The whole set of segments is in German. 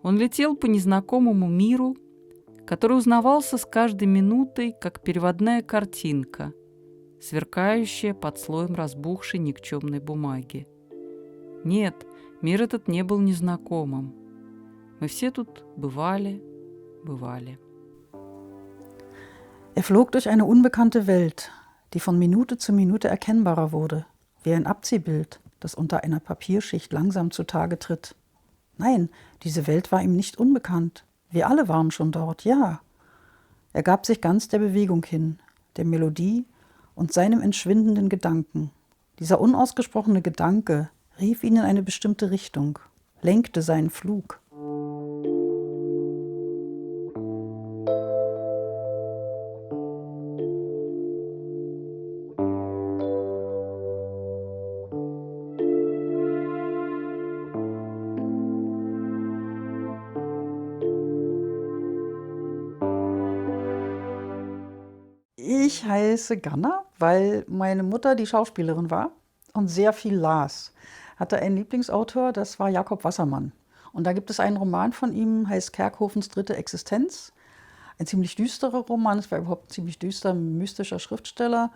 Он летел по незнакомому миру, который узнавался с каждой минутой, как переводная картинка, сверкающая под слоем разбухшей никчемной бумаги. Нет, мир этот не был незнакомым. Мы все тут бывали. Er flog durch eine unbekannte Welt, die von Minute zu Minute erkennbarer wurde, wie ein Abziehbild, das unter einer Papierschicht langsam zutage tritt. Nein, diese Welt war ihm nicht unbekannt. Wir alle waren schon dort, ja. Er gab sich ganz der Bewegung hin, der Melodie und seinem entschwindenden Gedanken. Dieser unausgesprochene Gedanke rief ihn in eine bestimmte Richtung, lenkte seinen Flug. Ich heiße Ganna, weil meine Mutter die Schauspielerin war und sehr viel las. Hatte einen Lieblingsautor, das war Jakob Wassermann. Und da gibt es einen Roman von ihm, heißt Kerkhofens dritte Existenz. Ein ziemlich düsterer Roman, es war überhaupt ein ziemlich düster, mystischer Schriftsteller.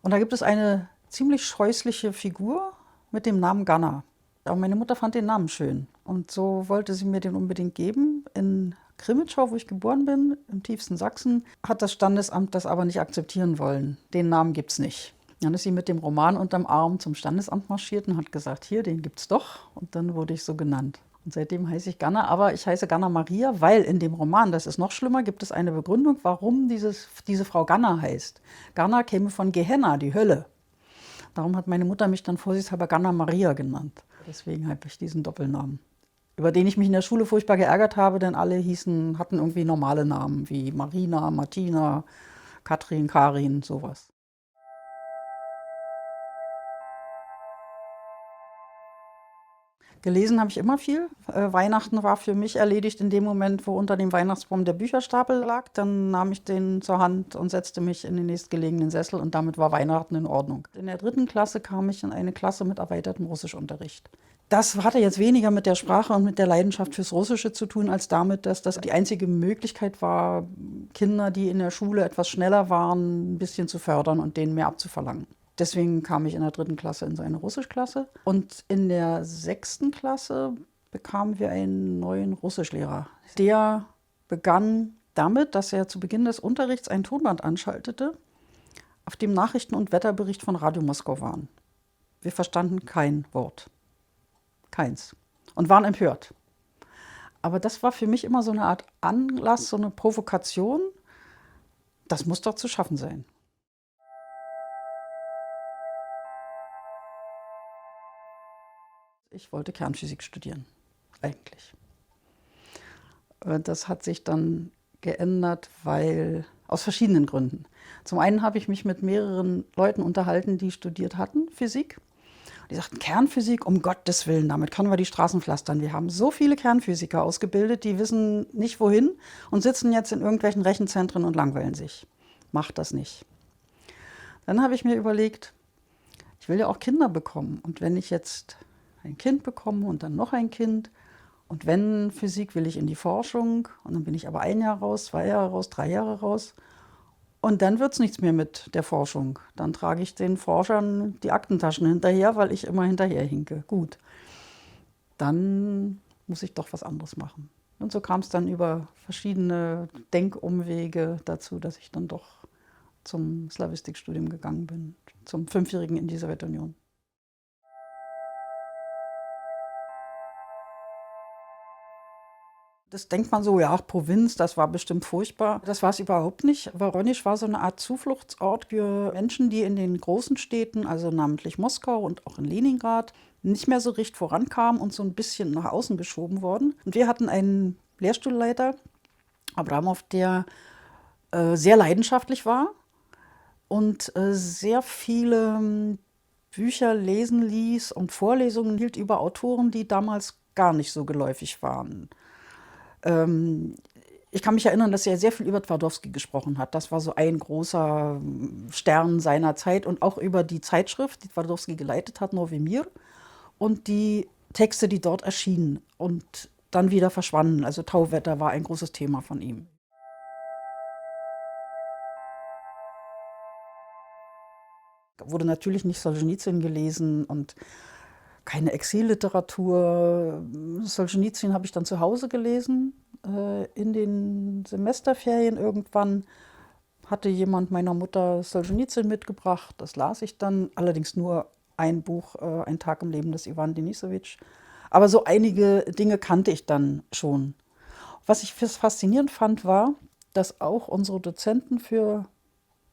Und da gibt es eine ziemlich scheußliche Figur mit dem Namen Ganna. Aber meine Mutter fand den Namen schön. Und so wollte sie mir den unbedingt geben. In Krimitschau, wo ich geboren bin, im tiefsten Sachsen, hat das Standesamt das aber nicht akzeptieren wollen. Den Namen gibt's nicht. Dann ist sie mit dem Roman unterm Arm zum Standesamt marschiert und hat gesagt, hier, den gibt's doch. Und dann wurde ich so genannt. Und seitdem heiße ich Ganna, aber ich heiße Ganna Maria, weil in dem Roman, das ist noch schlimmer, gibt es eine Begründung, warum diese Frau Ganna heißt. Ganna käme von Gehenna, die Hölle. Darum hat meine Mutter mich dann vorsichtshalber Ganna Maria genannt. Deswegen habe ich diesen Doppelnamen, über den ich mich in der Schule furchtbar geärgert habe, denn alle hatten irgendwie normale Namen, wie Marina, Martina, Katrin, Karin, sowas. Gelesen habe ich immer viel. Weihnachten war für mich erledigt in dem Moment, wo unter dem Weihnachtsbaum der Bücherstapel lag. Dann nahm ich den zur Hand und setzte mich in den nächstgelegenen Sessel und damit war Weihnachten in Ordnung. In der 3. Klasse kam ich in eine Klasse mit erweitertem Russischunterricht. Das hatte jetzt weniger mit der Sprache und mit der Leidenschaft fürs Russische zu tun, als damit, dass das die einzige Möglichkeit war, Kinder, die in der Schule etwas schneller waren, ein bisschen zu fördern und denen mehr abzuverlangen. Deswegen kam ich in der 3. Klasse in so eine Russischklasse. Und in der 6. Klasse bekamen wir einen neuen Russischlehrer. Der begann damit, dass er zu Beginn des Unterrichts ein Tonband anschaltete, auf dem Nachrichten- und Wetterbericht von Radio Moskau waren. Wir verstanden kein Wort. Keins. Und waren empört. Aber das war für mich immer so eine Art Anlass, so eine Provokation. Das muss doch zu schaffen sein. Ich wollte Kernphysik studieren, eigentlich. Das hat sich dann geändert, aus verschiedenen Gründen. Zum einen habe ich mich mit mehreren Leuten unterhalten, die studiert hatten, Physik. Die sagten, Kernphysik, um Gottes Willen, damit können wir die Straßen pflastern. Wir haben so viele Kernphysiker ausgebildet, die wissen nicht wohin und sitzen jetzt in irgendwelchen Rechenzentren und langweilen sich. Macht das nicht. Dann habe ich mir überlegt, ich will ja auch Kinder bekommen. Und wenn ich jetzt ein Kind bekomme und dann noch ein Kind und wenn Physik, will ich in die Forschung und dann bin ich aber 1 Jahr raus, 2 Jahre raus, 3 Jahre raus. Und dann wird es nichts mehr mit der Forschung. Dann trage ich den Forschern die Aktentaschen hinterher, weil ich immer hinterher hinke. Gut, dann muss ich doch was anderes machen. Und so kam es dann über verschiedene Denkumwege dazu, dass ich dann doch zum Slawistikstudium gegangen bin, zum 5-jährigen in die Sowjetunion. Das denkt man so, ja, Provinz, das war bestimmt furchtbar. Das war es überhaupt nicht. Woronisch war so eine Art Zufluchtsort für Menschen, die in den großen Städten, also namentlich Moskau und auch in Leningrad, nicht mehr so richtig vorankamen und so ein bisschen nach außen geschoben wurden. Und wir hatten einen Lehrstuhlleiter, Abramov, der sehr leidenschaftlich war und sehr viele Bücher lesen ließ und Vorlesungen hielt über Autoren, die damals gar nicht so geläufig waren. Ich kann mich erinnern, dass er sehr viel über Twardowski gesprochen hat. Das war so ein großer Stern seiner Zeit und auch über die Zeitschrift, die Twardowski geleitet hat, Nowy Mir, und die Texte, die dort erschienen. Und dann wieder verschwanden. Also Tauwetter war ein großes Thema von ihm. Wurde natürlich nicht Solschenizyn gelesen und keine Exilliteratur. Solschenizyn habe ich dann zu Hause gelesen. In den Semesterferien irgendwann hatte jemand meiner Mutter Solschenizyn mitgebracht. Das las ich dann, allerdings nur ein Buch, Ein Tag im Leben des Iwan Denisowitsch. Aber so einige Dinge kannte ich dann schon. Was ich faszinierend fand, war, dass auch unsere Dozenten für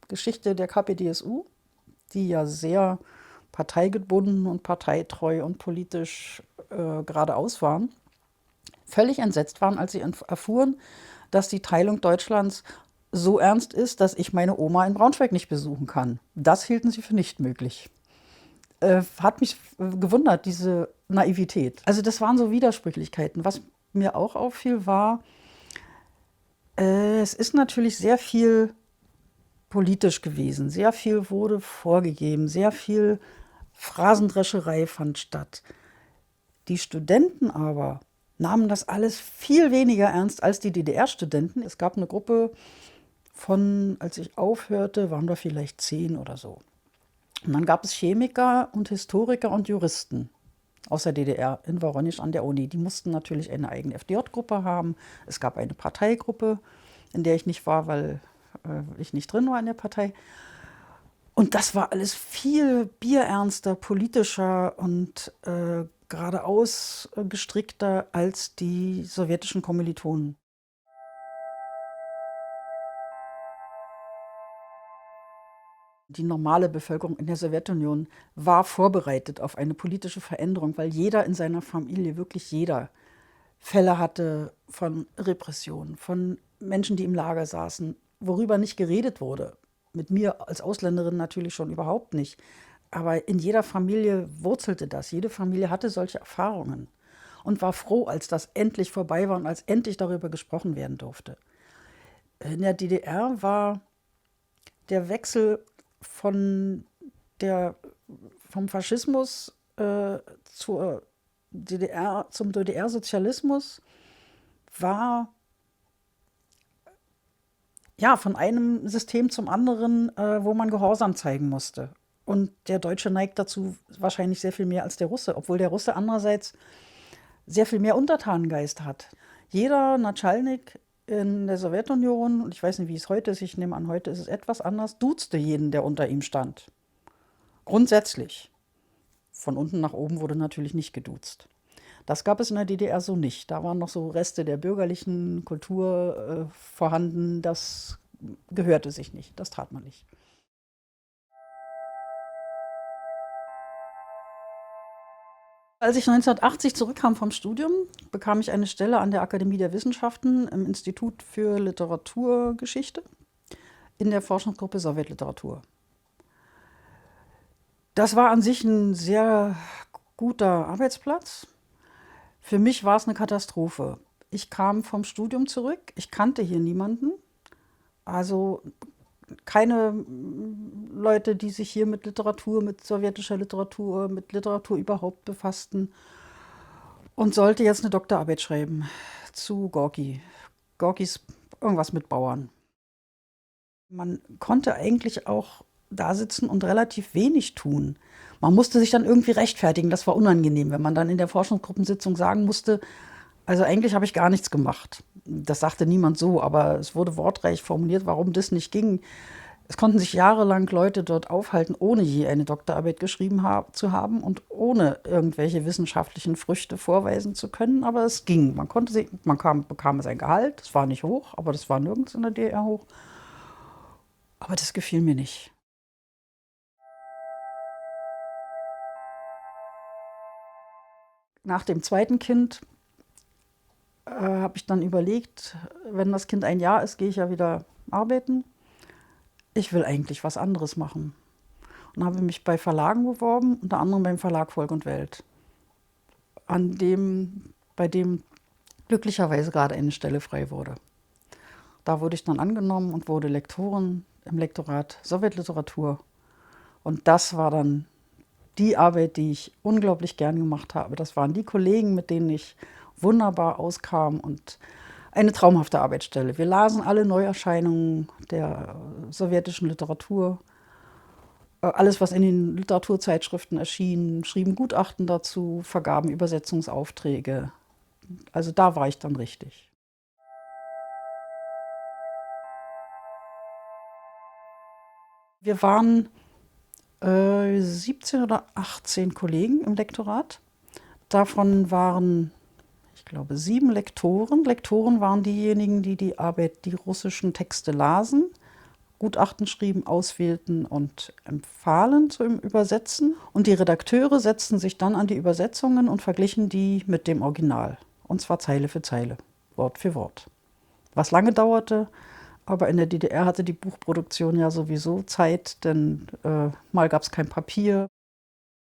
Geschichte der KPdSU, die ja sehr parteigebunden und parteitreu und politisch geradeaus waren, völlig entsetzt waren, als sie erfuhren, dass die Teilung Deutschlands so ernst ist, dass ich meine Oma in Braunschweig nicht besuchen kann. Das hielten sie für nicht möglich. Hat mich gewundert, diese Naivität. Also das waren so Widersprüchlichkeiten. Was mir auch auffiel, war, es ist natürlich sehr viel politisch gewesen. Sehr viel wurde vorgegeben, sehr viel Phrasendrescherei fand statt. Die Studenten aber nahmen das alles viel weniger ernst als die DDR-Studenten. Es gab eine Gruppe von, als ich aufhörte, waren wir vielleicht 10 oder so. Und dann gab es Chemiker und Historiker und Juristen aus der DDR in Woronisch an der Uni. Die mussten natürlich eine eigene FDJ-Gruppe haben. Es gab eine Parteigruppe, in der ich nicht war, weil ich nicht drin war in der Partei. Und das war alles viel bierernster, politischer und geradeaus gestrickter als die sowjetischen Kommilitonen. Die normale Bevölkerung in der Sowjetunion war vorbereitet auf eine politische Veränderung, weil jeder in seiner Familie, wirklich jeder, Fälle hatte von Repression, von Menschen, die im Lager saßen, worüber nicht geredet wurde. Mit mir als Ausländerin natürlich schon überhaupt nicht. Aber in jeder Familie wurzelte das. Jede Familie hatte solche Erfahrungen und war froh, als das endlich vorbei war und als endlich darüber gesprochen werden durfte. In der DDR war der Wechsel vom Faschismus zum DDR-Sozialismus war ja von einem System zum anderen, wo man Gehorsam zeigen musste. Und der Deutsche neigt dazu wahrscheinlich sehr viel mehr als der Russe, obwohl der Russe andererseits sehr viel mehr Untertanengeist hat. Jeder Natschalnik in der Sowjetunion, und ich weiß nicht, wie es heute ist, ich nehme an, heute ist es etwas anders, duzte jeden, der unter ihm stand. Grundsätzlich. Von unten nach oben wurde natürlich nicht geduzt. Das gab es in der DDR so nicht. Da waren noch so Reste der bürgerlichen Kultur vorhanden. Das gehörte sich nicht. Das tat man nicht. Als ich 1980 zurückkam vom Studium, bekam ich eine Stelle an der Akademie der Wissenschaften im Institut für Literaturgeschichte in der Forschungsgruppe Sowjetliteratur. Das war an sich ein sehr guter Arbeitsplatz. Für mich war es eine Katastrophe. Ich kam vom Studium zurück, ich kannte hier niemanden. Also keine Leute, die sich hier mit Literatur, mit sowjetischer Literatur, mit Literatur überhaupt befassten. Und sollte jetzt eine Doktorarbeit schreiben zu Gorki. Gorkis irgendwas mit Bauern. Man konnte eigentlich auch da sitzen und relativ wenig tun. Man musste sich dann irgendwie rechtfertigen, das war unangenehm, wenn man dann in der Forschungsgruppensitzung sagen musste, also eigentlich habe ich gar nichts gemacht. Das sagte niemand so, aber es wurde wortreich formuliert, warum das nicht ging. Es konnten sich jahrelang Leute dort aufhalten, ohne je eine Doktorarbeit geschrieben zu haben und ohne irgendwelche wissenschaftlichen Früchte vorweisen zu können, aber es ging. Bekam sein Gehalt, das war nicht hoch, aber das war nirgends in der DDR hoch. Aber das gefiel mir nicht. Nach dem zweiten Kind habe ich dann überlegt, wenn das Kind 1 Jahr ist, gehe ich ja wieder arbeiten. Ich will eigentlich was anderes machen. Und habe mich bei Verlagen beworben, unter anderem beim Verlag Volk und Welt, bei dem glücklicherweise gerade eine Stelle frei wurde. Da wurde ich dann angenommen und wurde Lektorin im Lektorat Sowjetliteratur. Und das war dann die Arbeit, die ich unglaublich gern gemacht habe. Das waren die Kollegen, mit denen ich wunderbar auskam und eine traumhafte Arbeitsstelle. Wir lasen alle Neuerscheinungen der sowjetischen Literatur, alles, was in den Literaturzeitschriften erschien, schrieben Gutachten dazu, vergaben Übersetzungsaufträge. Also da war ich dann richtig. Wir waren 17 oder 18 Kollegen im Lektorat. Davon waren, ich glaube, 7 Lektoren. Lektoren waren diejenigen, die die russischen Texte lasen, Gutachten schrieben, auswählten und empfahlen zum Übersetzen. Und die Redakteure setzten sich dann an die Übersetzungen und verglichen die mit dem Original. Und zwar Zeile für Zeile, Wort für Wort. Was lange dauerte, aber in der DDR hatte die Buchproduktion ja sowieso Zeit, denn mal gab es kein Papier.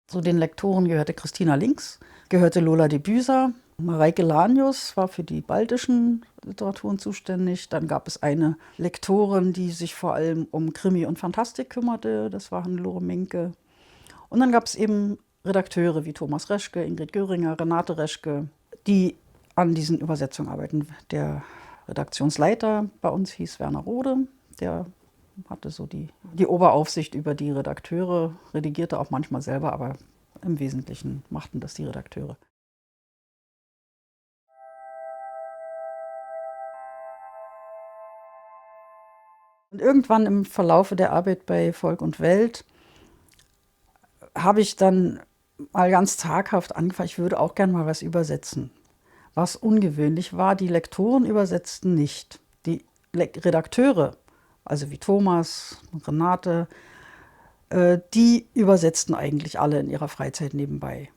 Zu den Lektoren gehörte Christina Links, gehörte Lola de Büser, Mareike Lanius war für die baltischen Literaturen zuständig. Dann gab es eine Lektorin, die sich vor allem um Krimi und Fantastik kümmerte, das war Hannelore Menke. Und dann gab es eben Redakteure wie Thomas Reschke, Ingrid Göringer, Renate Reschke, die an diesen Übersetzungen arbeiten. Der Redaktionsleiter bei uns hieß Werner Rode, der hatte so die Oberaufsicht über die Redakteure, redigierte auch manchmal selber, aber im Wesentlichen machten das die Redakteure. Und irgendwann im Verlaufe der Arbeit bei Volk und Welt habe ich dann mal ganz zaghaft angefangen, ich würde auch gerne mal was übersetzen. Was ungewöhnlich war, die Lektoren übersetzten nicht. Die Redakteure, also wie Thomas, Renate, die übersetzten eigentlich alle in ihrer Freizeit nebenbei.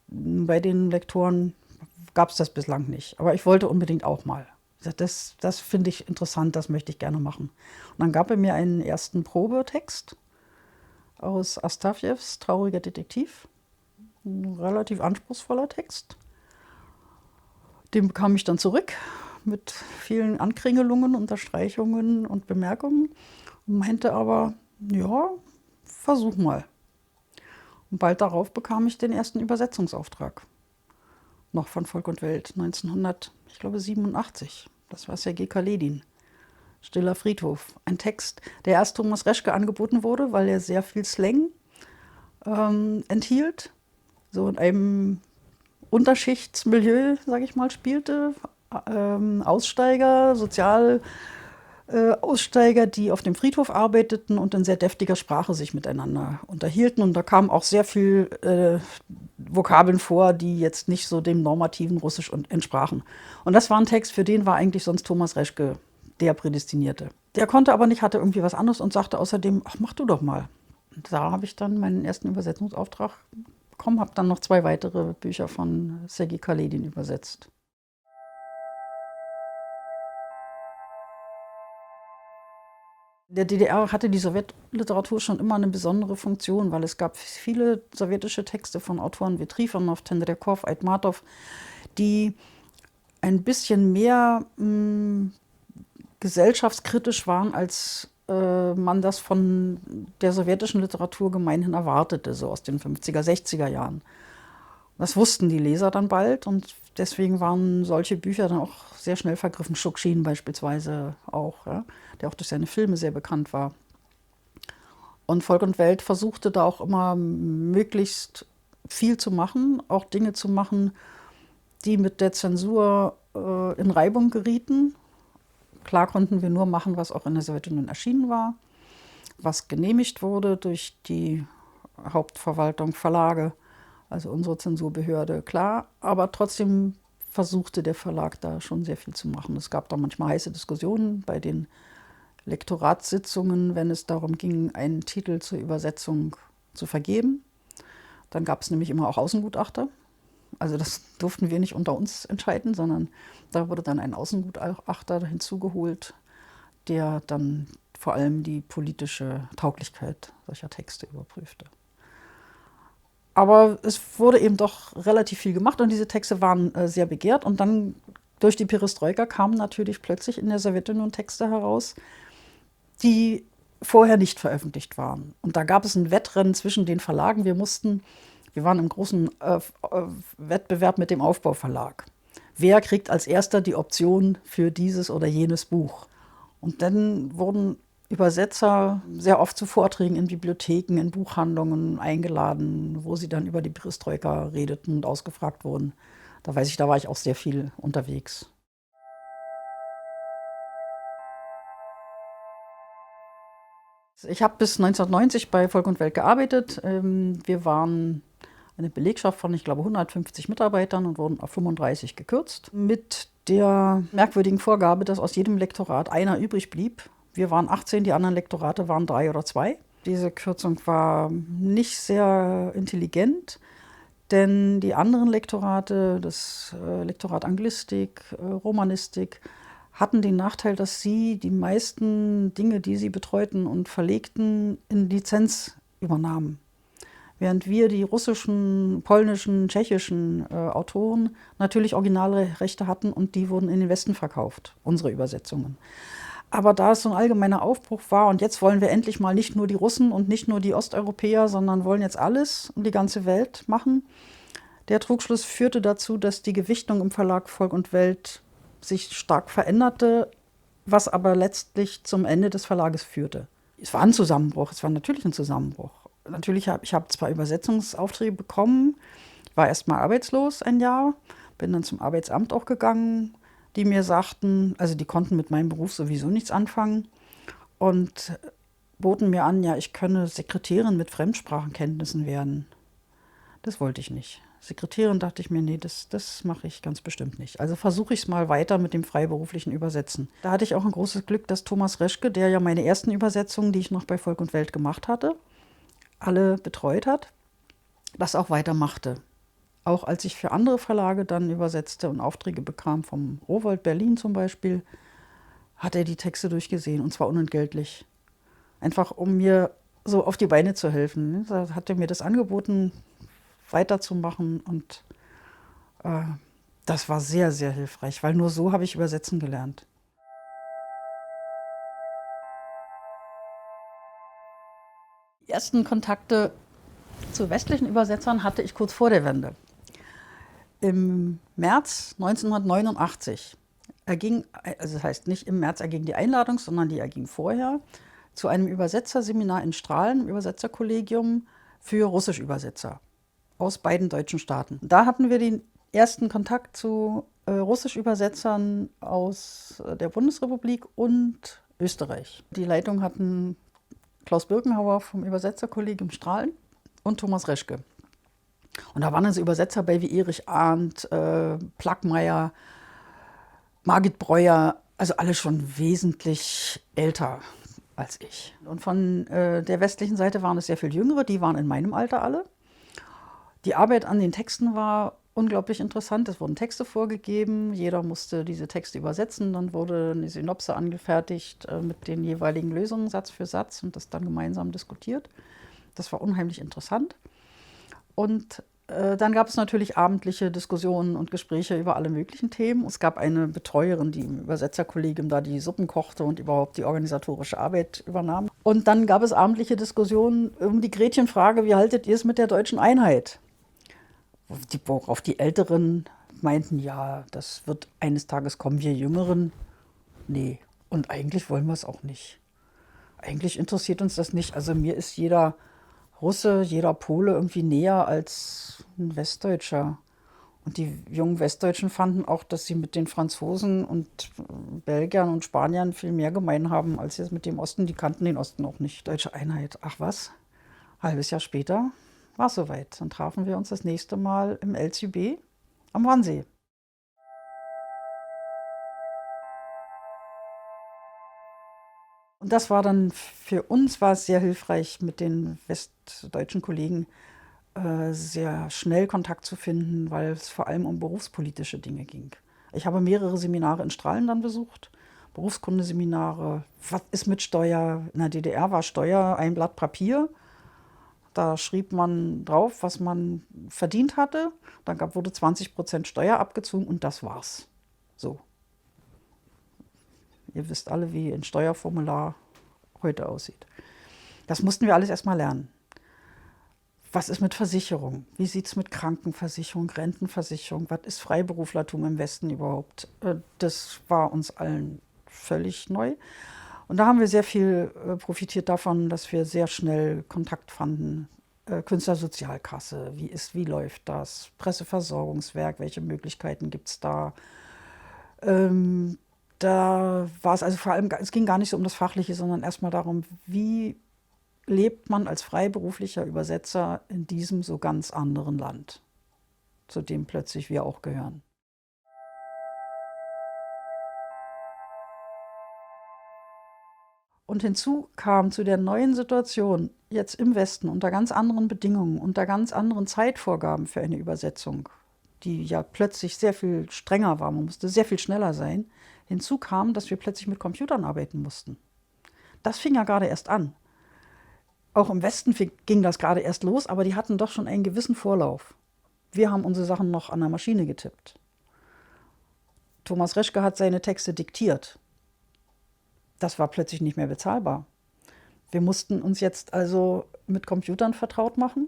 Bei den Lektoren gab es das bislang nicht, aber ich wollte unbedingt auch mal. Das finde ich interessant, das möchte ich gerne machen. Und dann gab er mir einen ersten Probetext aus Astafjews Trauriger Detektiv. Ein relativ anspruchsvoller Text. Den bekam ich dann zurück mit vielen Ankringelungen, Unterstreichungen und Bemerkungen und meinte aber, ja, versuch mal. Und bald darauf bekam ich den ersten Übersetzungsauftrag. Noch von Volk und Welt, 1987. Das war Sergej Kaledin. Stiller Friedhof. Ein Text, der erst Thomas Reschke angeboten wurde, weil er sehr viel Slang enthielt. So in einem Unterschichtsmilieu, sage ich mal, spielte. Aussteiger, Sozialaussteiger, die auf dem Friedhof arbeiteten und in sehr deftiger Sprache sich miteinander unterhielten. Und da kamen auch sehr viel Vokabeln vor, die jetzt nicht so dem normativen Russisch entsprachen. Und das war ein Text, für den war eigentlich sonst Thomas Reschke der Prädestinierte. Der konnte aber nicht, hatte irgendwie was anderes und sagte außerdem, ach, mach du doch mal. Und da habe ich dann meinen ersten Übersetzungsauftrag bekommen, habe dann noch 2 weitere Bücher von Sergej Kaledin übersetzt. In der DDR hatte die Sowjetliteratur schon immer eine besondere Funktion, weil es gab viele sowjetische Texte von Autoren wie Trifonow, Tendryakow, Aitmatov, die ein bisschen mehr gesellschaftskritisch waren, als man das von der sowjetischen Literatur gemeinhin erwartete, so aus den 50er, 60er Jahren. Das wussten die Leser dann bald und deswegen waren solche Bücher dann auch sehr schnell vergriffen. Schukschin beispielsweise auch, ja, der auch durch seine Filme sehr bekannt war. Und Volk und Welt versuchte da auch immer möglichst viel zu machen, auch Dinge zu machen, die mit der Zensur in Reibung gerieten. Klar konnten wir nur machen, was auch in der Sowjetunion erschienen war, was genehmigt wurde durch die Hauptverwaltung, Verlage, also unsere Zensurbehörde, klar. Aber trotzdem versuchte der Verlag da schon sehr viel zu machen. Es gab da manchmal heiße Diskussionen bei den Lektoratssitzungen, wenn es darum ging, einen Titel zur Übersetzung zu vergeben. Dann gab es nämlich immer auch Außengutachter. Also das durften wir nicht unter uns entscheiden, sondern da wurde dann ein Außengutachter hinzugeholt, der dann vor allem die politische Tauglichkeit solcher Texte überprüfte. Aber es wurde eben doch relativ viel gemacht und diese Texte waren sehr begehrt. Und dann durch die Perestroika kamen natürlich plötzlich in der Sowjetunion Texte heraus, die vorher nicht veröffentlicht waren. Und da gab es ein Wettrennen zwischen den Verlagen. Wir waren im großen Wettbewerb mit dem Aufbauverlag. wer kriegt als erster die Option für dieses oder jenes Buch. Und dann wurden Übersetzer sehr oft zu Vorträgen in Bibliotheken, in Buchhandlungen eingeladen, wo sie dann über die Perestroika redeten und ausgefragt wurden. Da weiß ich, da war ich auch sehr viel unterwegs. Ich habe bis 1990 bei Volk und Welt gearbeitet. Wir waren eine Belegschaft von, ich glaube, 150 Mitarbeitern und wurden auf 35 gekürzt. Mit der merkwürdigen Vorgabe, dass aus jedem Lektorat einer übrig blieb. Wir waren 18, die anderen Lektorate waren 3 oder 2. Diese Kürzung war nicht sehr intelligent, denn die anderen Lektorate, das Lektorat Anglistik, Romanistik, hatten den Nachteil, dass sie die meisten Dinge, die sie betreuten und verlegten, in Lizenz übernahmen. Während wir die russischen, polnischen, tschechischen Autoren natürlich Originalrechte hatten und die wurden in den Westen verkauft, unsere Übersetzungen. Aber da es so ein allgemeiner Aufbruch war und jetzt wollen wir endlich mal nicht nur die Russen und nicht nur die Osteuropäer, sondern wollen jetzt alles und die ganze Welt machen, der Trugschluss führte dazu, dass die Gewichtung im Verlag Volk und Welt sich stark veränderte, was aber letztlich zum Ende des Verlages führte. Es war ein Zusammenbruch, es war natürlich ein Zusammenbruch. Natürlich ich habe 2 Übersetzungsaufträge bekommen, war erst mal arbeitslos ein Jahr, bin dann zum Arbeitsamt auch gegangen, die mir sagten, also die konnten mit meinem Beruf sowieso nichts anfangen und boten mir an, ja, ich könne Sekretärin mit Fremdsprachenkenntnissen werden. Das wollte ich nicht. Sekretärin dachte ich mir, nee, das mache ich ganz bestimmt nicht. Also versuche ich es mal weiter mit dem freiberuflichen Übersetzen. Da hatte ich auch ein großes Glück, dass Thomas Reschke, der ja meine ersten Übersetzungen, die ich noch bei Volk und Welt gemacht hatte, alle betreut hat, das auch weitermachte. Auch als ich für andere Verlage dann übersetzte und Aufträge bekam, vom Rowohlt Berlin zum Beispiel, hat er die Texte durchgesehen, und zwar unentgeltlich. Einfach um mir so auf die Beine zu helfen. Da hat er mir das angeboten, weiterzumachen, und das war sehr, sehr hilfreich, weil nur so habe ich übersetzen gelernt. Die ersten Kontakte zu westlichen Übersetzern hatte ich kurz vor der Wende. Im März 1989 erging, also das heißt nicht im März erging die Einladung, sondern die erging vorher, zu einem Übersetzerseminar in Strahlen, im Übersetzerkollegium für Russischübersetzer aus beiden deutschen Staaten. Da hatten wir den ersten Kontakt zu Russischübersetzern aus der Bundesrepublik und Österreich. Die Leitung hatten Klaus Birkenhauer vom Übersetzerkollegium Strahlen und Thomas Reschke. Und da waren also Übersetzer bei wie Erich Arndt, Plackmeier, Margit Breuer, also alle schon wesentlich älter als ich. Und von der westlichen Seite waren es sehr viel Jüngere, die waren in meinem Alter alle. Die Arbeit an den Texten war unglaublich interessant. Es wurden Texte vorgegeben, jeder musste diese Texte übersetzen, dann wurde eine Synopse angefertigt mit den jeweiligen Lösungen Satz für Satz und das dann gemeinsam diskutiert. Das war unheimlich interessant. Und dann gab es natürlich abendliche Diskussionen und Gespräche über alle möglichen Themen. Es gab eine Betreuerin, die im Übersetzerkollegium da die Suppen kochte und überhaupt die organisatorische Arbeit übernahm. Und dann gab es abendliche Diskussionen um die Gretchenfrage, wie haltet ihr es mit der deutschen Einheit? Worauf die Älteren meinten, ja, das wird eines Tages kommen, wir Jüngeren, nee. Und eigentlich wollen wir es auch nicht. Eigentlich interessiert uns das nicht. Also mir ist jeder Russe, jeder Pole irgendwie näher als ein Westdeutscher. Und die jungen Westdeutschen fanden auch, dass sie mit den Franzosen und Belgiern und Spaniern viel mehr gemein haben, als jetzt mit dem Osten. Die kannten den Osten auch nicht. Deutsche Einheit. Ach was? Halbes Jahr später war es soweit. Dann trafen wir uns das nächste Mal im LCB am Wannsee. Und das war dann für uns war es sehr hilfreich, mit den westdeutschen Kollegen sehr schnell Kontakt zu finden, weil es vor allem um berufspolitische Dinge ging. Ich habe mehrere Seminare in Strahlen dann besucht, Berufskundeseminare. Was ist mit Steuer? In der DDR war Steuer ein Blatt Papier. Da schrieb man drauf, was man verdient hatte. Dann wurde 20% Steuer abgezogen und das war's. So. Ihr wisst alle, wie ein Steuerformular heute aussieht. Das mussten wir alles erstmal lernen. Was ist mit Versicherung? Wie sieht es mit Krankenversicherung, Rentenversicherung? Was ist Freiberuflertum im Westen überhaupt? Das war uns allen völlig neu. Und da haben wir sehr viel profitiert davon, dass wir sehr schnell Kontakt fanden. Künstlersozialkasse, wie läuft das? Presseversorgungswerk, welche Möglichkeiten gibt es da? Ähm, Da war es also vor allem, es ging gar nicht so um das Fachliche, sondern erstmal darum, wie lebt man als freiberuflicher Übersetzer in diesem so ganz anderen Land, zu dem plötzlich wir auch gehören. Und hinzu kam zu der neuen Situation jetzt im Westen unter ganz anderen Bedingungen, unter ganz anderen Zeitvorgaben für eine Übersetzung, die ja plötzlich sehr viel strenger war, man musste sehr viel schneller sein. Hinzu kam, dass wir plötzlich mit Computern arbeiten mussten. Das fing ja gerade erst an. Auch im Westen ging das gerade erst los, aber die hatten doch schon einen gewissen Vorlauf. Wir haben unsere Sachen noch an der Maschine getippt. Thomas Reschke hat seine Texte diktiert. Das war plötzlich nicht mehr bezahlbar. Wir mussten uns jetzt also mit Computern vertraut machen.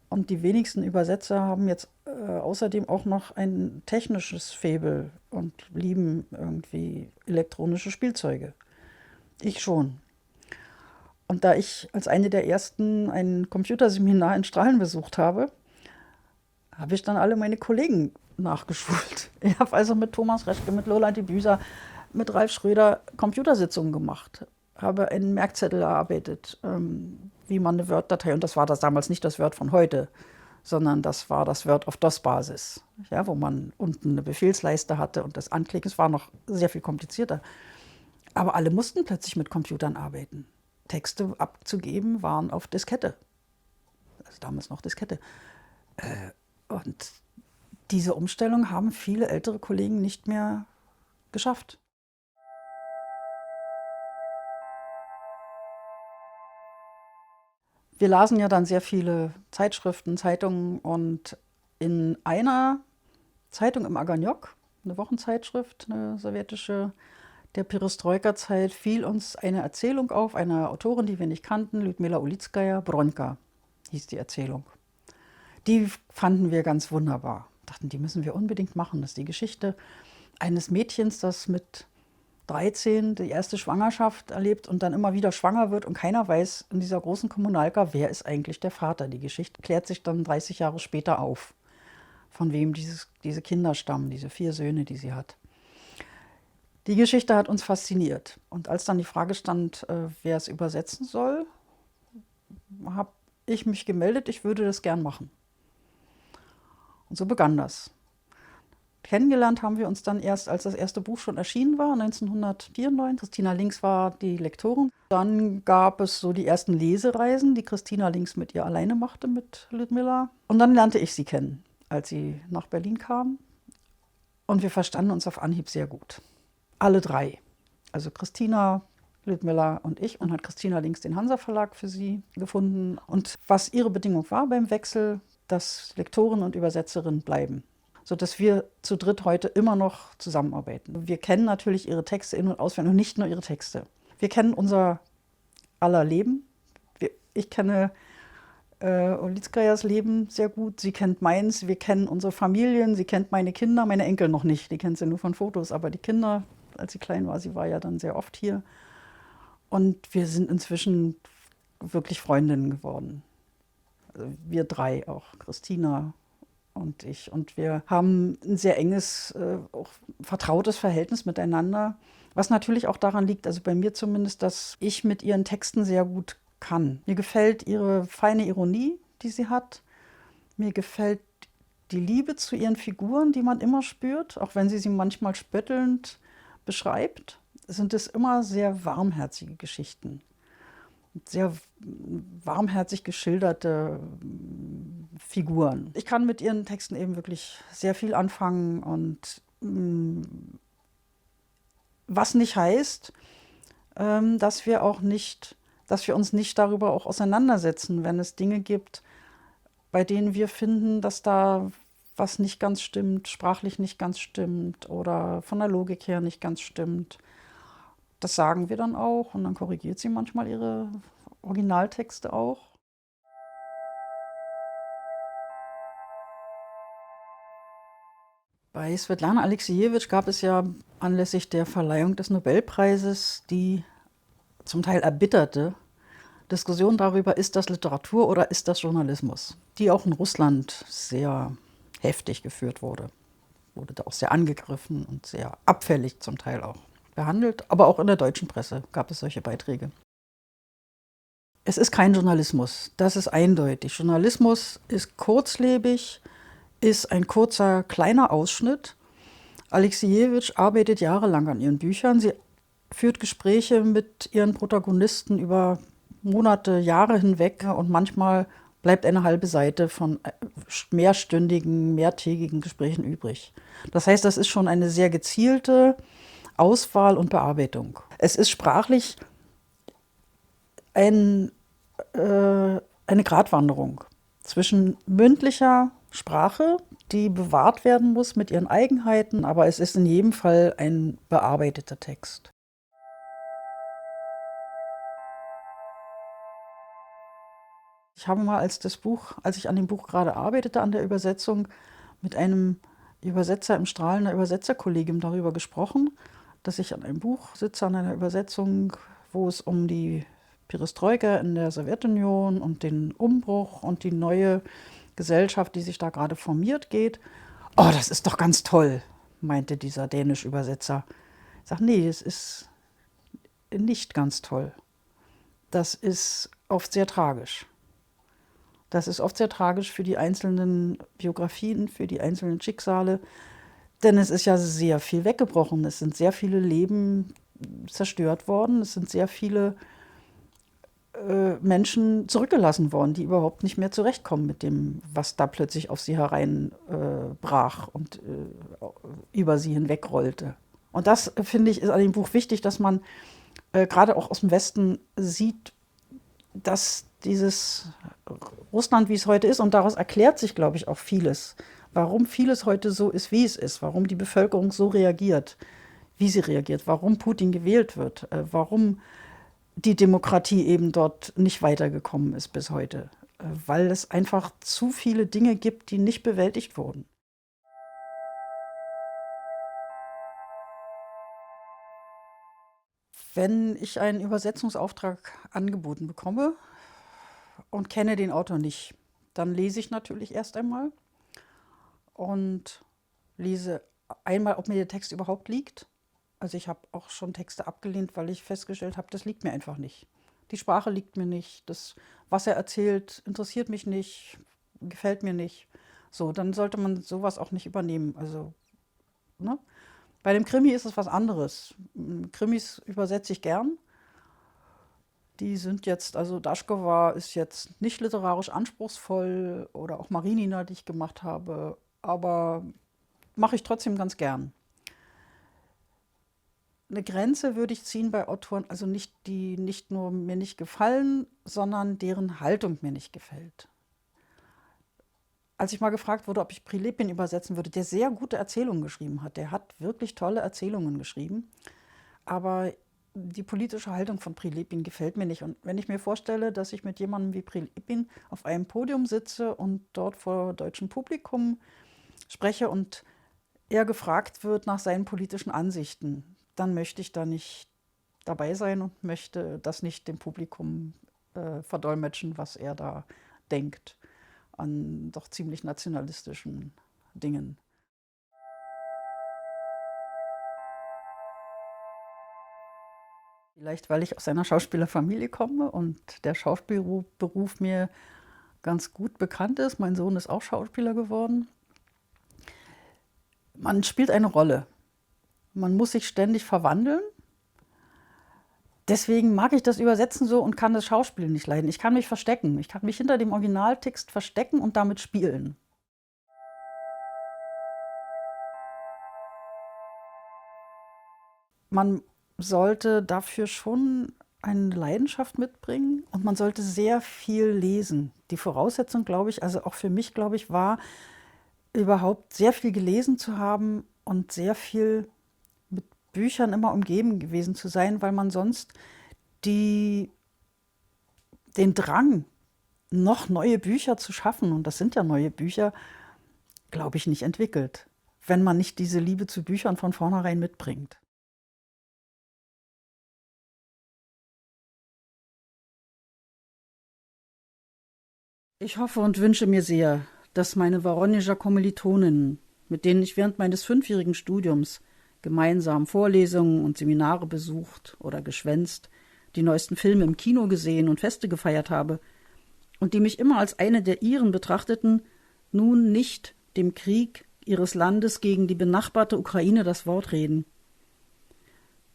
Und die wenigsten Übersetzer haben jetzt außerdem auch noch ein technisches Faible und lieben irgendwie elektronische Spielzeuge. Ich schon. Und da ich als eine der ersten ein Computerseminar in Strahlen besucht habe, habe ich dann alle meine Kollegen nachgeschult. Ich habe also mit Thomas Reschke, mit Lola de Büser, mit Ralf Schröder Computersitzungen gemacht, habe einen Merkzettel erarbeitet, wie man eine Word-Datei, und das war das damals nicht das Word von heute, sondern das war das Word auf DOS-Basis, ja, wo man unten eine Befehlsleiste hatte und das Anklicken, es war noch sehr viel komplizierter. Aber alle mussten plötzlich mit Computern arbeiten. Texte abzugeben waren auf Diskette, also damals noch Diskette. Und diese Umstellung haben viele ältere Kollegen nicht mehr geschafft. Wir lasen ja dann sehr viele Zeitschriften, Zeitungen, und in einer Zeitung im Aganjok, eine Wochenzeitschrift, eine sowjetische, der Perestroika-Zeit, fiel uns eine Erzählung auf, einer Autorin, die wir nicht kannten, Lyudmila Ulitskaya, Bronka hieß die Erzählung. Die fanden wir ganz wunderbar. Dachten, die müssen wir unbedingt machen. Das ist die Geschichte eines Mädchens, das mit 13 die erste Schwangerschaft erlebt und dann immer wieder schwanger wird und keiner weiß in dieser großen Kommunalka, wer ist eigentlich der Vater. Die Geschichte klärt sich dann 30 Jahre später auf, von wem diese Kinder stammen, diese 4 Söhne, die sie hat. Die Geschichte hat uns fasziniert. Und als dann die Frage stand, wer es übersetzen soll, habe ich mich gemeldet, ich würde das gern machen. Und so begann das. Kennengelernt haben wir uns dann erst, als das erste Buch schon erschienen war, 1994. Christina Links war die Lektorin. Dann gab es so die ersten Lesereisen, die Christina Links mit ihr alleine machte, mit Lyudmila. Und dann lernte ich sie kennen, als sie nach Berlin kam. Und wir verstanden uns auf Anhieb sehr gut. Alle 3. Also Christina, Lyudmila und ich. Und hat Christina Links den Hansa Verlag für sie gefunden. Und was ihre Bedingung war beim Wechsel, dass Lektorin und Übersetzerin bleiben, sodass wir zu dritt heute immer noch zusammenarbeiten. Wir kennen natürlich ihre Texte in- und auswendig und nicht nur ihre Texte. Wir kennen unser aller Leben. Ich kenne Ulitskajas Leben sehr gut. Sie kennt meins. Wir kennen unsere Familien. Sie kennt meine Kinder, meine Enkel noch nicht. Die kennt sie nur von Fotos. Aber die Kinder, als sie klein war, sie war ja dann sehr oft hier. Und wir sind inzwischen wirklich Freundinnen geworden. Also wir 3 auch, Christina und ich. Und wir haben ein sehr enges, auch vertrautes Verhältnis miteinander, was natürlich auch daran liegt, also bei mir zumindest, dass ich mit ihren Texten sehr gut kann. Mir gefällt ihre feine Ironie, die sie hat. Mir gefällt die Liebe zu ihren Figuren, die man immer spürt, auch wenn sie manchmal spöttelnd beschreibt, sind es immer sehr warmherzige Geschichten. Sehr warmherzig geschilderte Figuren. Ich kann mit ihren Texten eben wirklich sehr viel anfangen, und was nicht heißt, dass wir uns nicht darüber auch auseinandersetzen, wenn es Dinge gibt, bei denen wir finden, dass da was nicht ganz stimmt, sprachlich nicht ganz stimmt oder von der Logik her nicht ganz stimmt. Das sagen wir dann auch, und dann korrigiert sie manchmal ihre Originaltexte auch. Bei Svetlana Aleksijewitsch gab es ja anlässlich der Verleihung des Nobelpreises die zum Teil erbitterte Diskussion darüber, ist das Literatur oder ist das Journalismus, die auch in Russland sehr heftig geführt wurde. Wurde da auch sehr angegriffen und sehr abfällig zum Teil auch behandelt. Aber auch in der deutschen Presse gab es solche Beiträge. Es ist kein Journalismus, das ist eindeutig. Journalismus ist kurzlebig, ist ein kurzer, kleiner Ausschnitt. Aleksijewitsch arbeitet jahrelang an ihren Büchern. Sie führt Gespräche mit ihren Protagonisten über Monate, Jahre hinweg und manchmal bleibt eine halbe Seite von mehrstündigen, mehrtägigen Gesprächen übrig. Das heißt, das ist schon eine sehr gezielte Auswahl und Bearbeitung. Es ist sprachlich eine Gratwanderung zwischen mündlicher Sprache, die bewahrt werden muss mit ihren Eigenheiten, aber es ist in jedem Fall ein bearbeiteter Text. Ich habe mal, als ich an dem Buch gerade arbeitete, an der Übersetzung, mit einem Übersetzer im Strahlender Übersetzerkollegium darüber gesprochen, dass ich an einem Buch sitze, an einer Übersetzung, wo es um die Perestroika in der Sowjetunion und den Umbruch und die neue Gesellschaft, die sich da gerade formiert, geht. Oh, das ist doch ganz toll, meinte dieser dänische Übersetzer. Ich sage, nee, es ist nicht ganz toll. Das ist oft sehr tragisch. Das ist oft sehr tragisch für die einzelnen Biografien, für die einzelnen Schicksale, denn es ist ja sehr viel weggebrochen. Es sind sehr viele Leben zerstört worden. Es sind sehr viele Menschen zurückgelassen worden, die überhaupt nicht mehr zurechtkommen mit dem, was da plötzlich auf sie hereinbrach und über sie hinwegrollte. Und das, finde ich, ist an dem Buch wichtig, dass man gerade auch aus dem Westen sieht, dass dieses Russland, wie es heute ist, und daraus erklärt sich, glaube ich, auch vieles, warum vieles heute so ist, wie es ist, warum die Bevölkerung so reagiert, wie sie reagiert, warum Putin gewählt wird, warum die Demokratie eben dort nicht weitergekommen ist bis heute, weil es einfach zu viele Dinge gibt, die nicht bewältigt wurden. Wenn ich einen Übersetzungsauftrag angeboten bekomme und kenne den Autor nicht, dann lese ich natürlich erst einmal und lese einmal, ob mir der Text überhaupt liegt. Also ich habe auch schon Texte abgelehnt, weil ich festgestellt habe, das liegt mir einfach nicht. Die Sprache liegt mir nicht, das, was er erzählt, interessiert mich nicht, gefällt mir nicht. So, dann sollte man sowas auch nicht übernehmen. Also, ne? Bei dem Krimi ist es was anderes. Krimis übersetze ich gern. Die sind jetzt, also Daschkova ist jetzt nicht literarisch anspruchsvoll oder auch Marinina, die ich gemacht habe, aber mache ich trotzdem ganz gern. Eine Grenze würde ich ziehen bei Autoren, also nicht die nicht nur mir nicht gefallen, sondern deren Haltung mir nicht gefällt. Als ich mal gefragt wurde, ob ich Prilepin übersetzen würde, der sehr gute Erzählungen geschrieben hat, der hat wirklich tolle Erzählungen geschrieben, aber die politische Haltung von Prilepin gefällt mir nicht. Und wenn ich mir vorstelle, dass ich mit jemandem wie Prilepin auf einem Podium sitze und dort vor deutschem Publikum spreche und er gefragt wird nach seinen politischen Ansichten, dann möchte ich da nicht dabei sein und möchte das nicht dem Publikum verdolmetschen, was er da denkt an doch ziemlich nationalistischen Dingen. Vielleicht, weil ich aus einer Schauspielerfamilie komme und der Schauspielberuf mir ganz gut bekannt ist. Mein Sohn ist auch Schauspieler geworden. Man spielt eine Rolle. Man muss sich ständig verwandeln. Deswegen mag ich das Übersetzen so und kann das Schauspiel nicht leiden. Ich kann mich verstecken. Ich kann mich hinter dem Originaltext verstecken und damit spielen. Man sollte dafür schon eine Leidenschaft mitbringen und man sollte sehr viel lesen. Die Voraussetzung, glaube ich, also auch für mich, glaube ich, war überhaupt sehr viel gelesen zu haben und sehr viel mit Büchern immer umgeben gewesen zu sein, weil man sonst den Drang, noch neue Bücher zu schaffen, und das sind ja neue Bücher, glaube ich, nicht entwickelt. wenn man nicht diese Liebe zu Büchern von vornherein mitbringt. Ich hoffe und wünsche mir sehr, dass meine Woronischer Kommilitoninnen, mit denen ich während meines 5-jährigen Studiums gemeinsam Vorlesungen und Seminare besucht oder geschwänzt, die neuesten Filme im Kino gesehen und Feste gefeiert habe und die mich immer als eine der ihren betrachteten, nun nicht dem Krieg ihres Landes gegen die benachbarte Ukraine das Wort reden.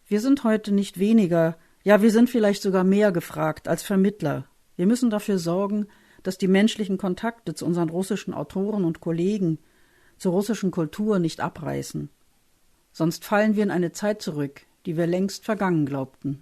Wir sind heute nicht weniger, ja, wir sind vielleicht sogar mehr gefragt als Vermittler. Wir müssen dafür sorgen, dass die menschlichen Kontakte zu unseren russischen Autoren und Kollegen, zur russischen Kultur nicht abreißen. Sonst fallen wir in eine Zeit zurück, die wir längst vergangen glaubten.